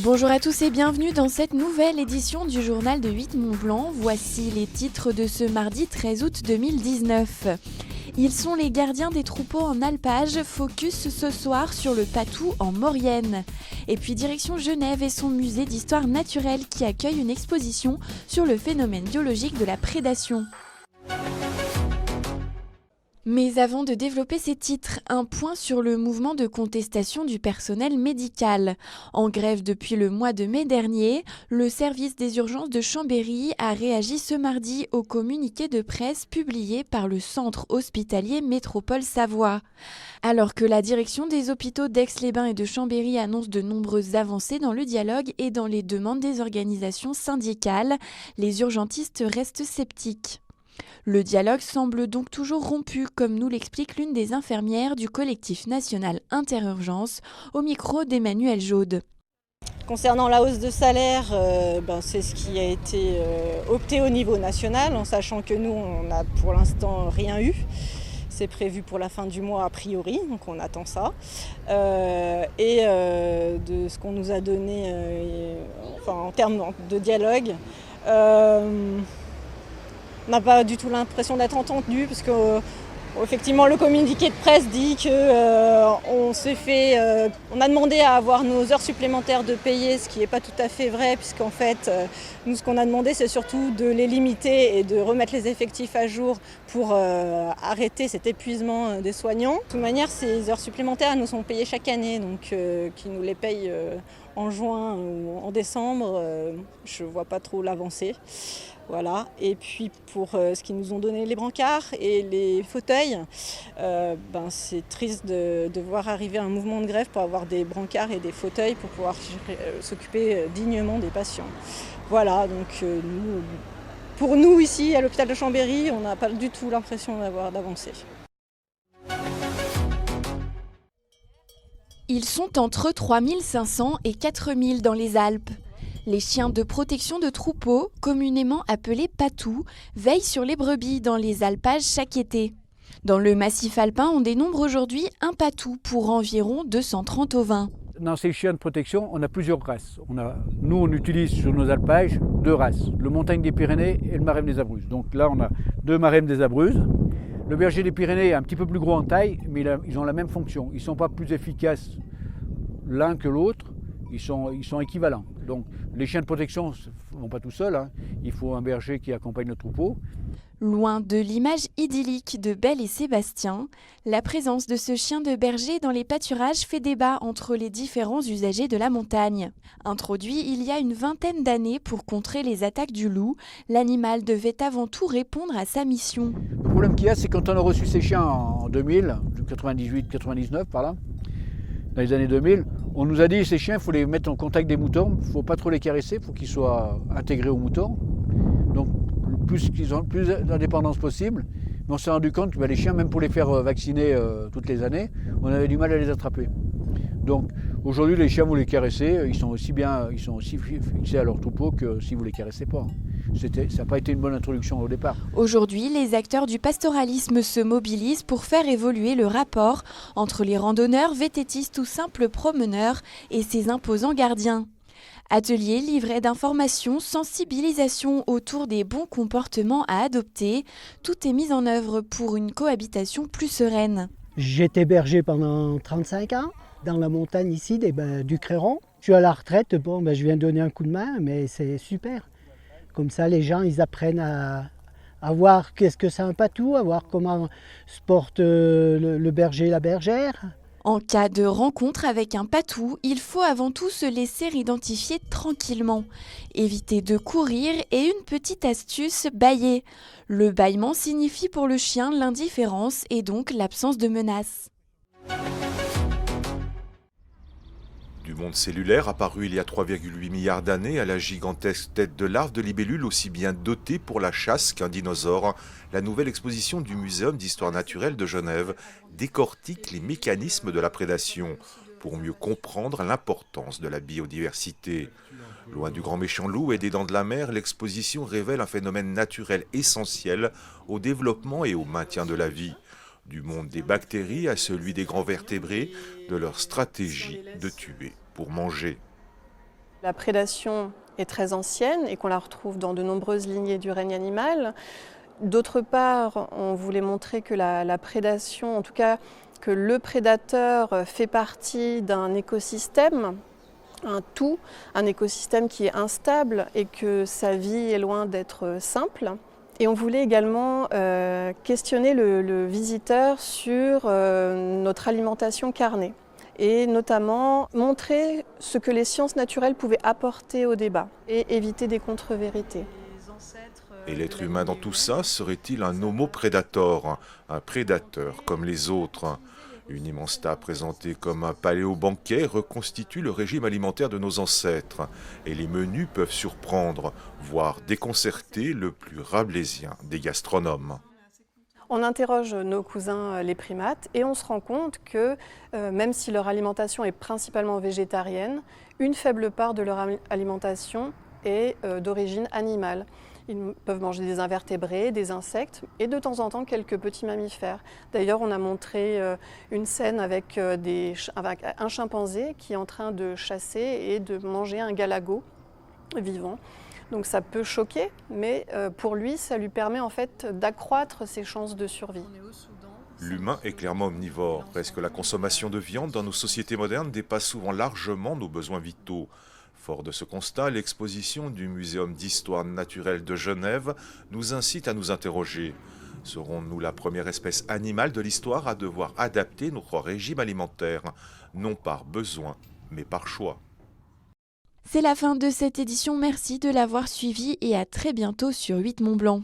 Bonjour à tous et bienvenue dans cette nouvelle édition du journal de 8 Mont-Blanc. Voici les titres de ce mardi 13 août 2019. Ils sont les gardiens des troupeaux en alpage, focus ce soir sur le Patou en Maurienne. Et puis direction Genève et son musée d'histoire naturelle qui accueille une exposition sur le phénomène biologique de la prédation. Mais avant de développer ces titres, un point sur le mouvement de contestation du personnel médical. En grève depuis le mois de mai dernier, le service des urgences de Chambéry a réagi ce mardi au communiqué de presse publié par le centre hospitalier Métropole Savoie. Alors que la direction des hôpitaux d'Aix-les-Bains et de Chambéry annonce de nombreuses avancées dans le dialogue et dans les demandes des organisations syndicales, les urgentistes restent sceptiques. Le dialogue semble donc toujours rompu, comme nous l'explique l'une des infirmières du collectif national Interurgence, au micro d'Emmanuel Jaude. Concernant la hausse de salaire, c'est ce qui a été opté au niveau national, en sachant que nous, on n'a pour l'instant rien eu. C'est prévu pour la fin du mois a priori, donc on attend ça. De ce qu'on nous a donné en termes de dialogue, on n'a pas du tout l'impression d'être entendu parce que effectivement le communiqué de presse dit qu'on a demandé à avoir nos heures supplémentaires de payer, ce qui n'est pas tout à fait vrai puisqu'en fait nous ce qu'on a demandé c'est surtout de les limiter et de remettre les effectifs à jour pour arrêter cet épuisement des soignants. De toute manière ces heures supplémentaires nous sont payées chaque année donc qui nous les payent en juin ou en décembre, je ne vois pas trop l'avancée. Voilà. Et puis pour ce qu'ils nous ont donné les brancards et les fauteuils, c'est triste de voir arriver un mouvement de grève pour avoir des brancards et des fauteuils pour pouvoir s'occuper dignement des patients. Voilà, donc pour nous ici à l'hôpital de Chambéry, on n'a pas du tout l'impression d'avancer. Ils sont entre 3500 et 4000 dans les Alpes. Les chiens de protection de troupeaux, communément appelés patous, veillent sur les brebis dans les alpages chaque été. Dans le massif alpin, on dénombre aujourd'hui un patou pour environ 230 ovins. Dans ces chiens de protection, on a plusieurs races. Nous, on utilise sur nos alpages deux races, le montagne des Pyrénées et le marème des Abruzzes. Donc là, on a deux marèmes des Abruzzes. Le berger des Pyrénées est un petit peu plus gros en taille, mais ils ont la même fonction. Ils ne sont pas plus efficaces l'un que l'autre, ils sont équivalents. Donc les chiens de protection ne vont pas tout seuls, hein. Il faut un berger qui accompagne le troupeau. Loin de l'image idyllique de Belle et Sébastien, la présence de ce chien de berger dans les pâturages fait débat entre les différents usagers de la montagne. Introduit il y a une vingtaine d'années pour contrer les attaques du loup, l'animal devait avant tout répondre à sa mission. Le problème qu'il y a, c'est quand on a reçu ces chiens en 2000, 98-99 par là, dans les années 2000, on nous a dit ces chiens, il faut les mettre en contact des moutons, il ne faut pas trop les caresser, il faut qu'ils soient intégrés aux moutons. Donc plus qu'ils ont plus d'indépendance possible. Mais on s'est rendu compte que les chiens, même pour les faire vacciner toutes les années, on avait du mal à les attraper. Donc aujourd'hui les chiens, vous les caressez, ils sont aussi fixés à leur troupeau que si vous ne les caressez pas. Ça n'a pas été une bonne introduction au départ. Aujourd'hui, les acteurs du pastoralisme se mobilisent pour faire évoluer le rapport entre les randonneurs, vététistes ou simples promeneurs et ces imposants gardiens. Ateliers, livrets d'informations, sensibilisation autour des bons comportements à adopter, tout est mis en œuvre pour une cohabitation plus sereine. J'étais berger pendant 35 ans, dans la montagne ici, du Créron. Je suis à la retraite, je viens donner un coup de main, mais c'est super. Comme ça, les gens, ils apprennent à voir qu'est-ce que c'est un patou, à voir comment se porte le berger et la bergère. En cas de rencontre avec un patou, il faut avant tout se laisser identifier tranquillement. Éviter de courir et une petite astuce, bâiller. Le bâillement signifie pour le chien l'indifférence et donc l'absence de menace. Du monde cellulaire apparu il y a 3,8 milliards d'années à la gigantesque tête de larve de libellule aussi bien dotée pour la chasse qu'un dinosaure, la nouvelle exposition du Muséum d'histoire naturelle de Genève décortique les mécanismes de la prédation pour mieux comprendre l'importance de la biodiversité. Loin du grand méchant loup et des dents de la mer, l'exposition révèle un phénomène naturel essentiel au développement et au maintien de la vie. Du monde des bactéries à celui des grands vertébrés, de leur stratégie de tuer pour manger. La prédation est très ancienne et qu'on la retrouve dans de nombreuses lignées du règne animal. D'autre part, on voulait montrer que la prédation, en tout cas que le prédateur fait partie d'un écosystème, un tout, un écosystème qui est instable et que sa vie est loin d'être simple. Et on voulait également questionner le visiteur sur notre alimentation carnée et notamment montrer ce que les sciences naturelles pouvaient apporter au débat et éviter des contre-vérités. Et l'être humain dans tout ça serait-il un homo predator, un prédateur comme les autres? Une immense table présentée comme un paléobanquet reconstitue le régime alimentaire de nos ancêtres. Et les menus peuvent surprendre, voire déconcerter le plus rabelaisien des gastronomes. On interroge nos cousins les primates et on se rend compte que même si leur alimentation est principalement végétarienne, une faible part de leur alimentation est d'origine animale. Ils peuvent manger des invertébrés, des insectes et de temps en temps quelques petits mammifères. D'ailleurs, on a montré une scène avec un chimpanzé qui est en train de chasser et de manger un galago vivant. Donc ça peut choquer, mais pour lui, ça lui permet en fait d'accroître ses chances de survie. L'humain est clairement omnivore. Presque la consommation de viande dans nos sociétés modernes dépasse souvent largement nos besoins vitaux. Fort de ce constat, l'exposition du Muséum d'histoire naturelle de Genève nous incite à nous interroger. Serons-nous la première espèce animale de l'histoire à devoir adapter notre régime alimentaire, non par besoin, mais par choix? C'est la fin de cette édition, merci de l'avoir suivi et à très bientôt sur 8 Mont Blanc.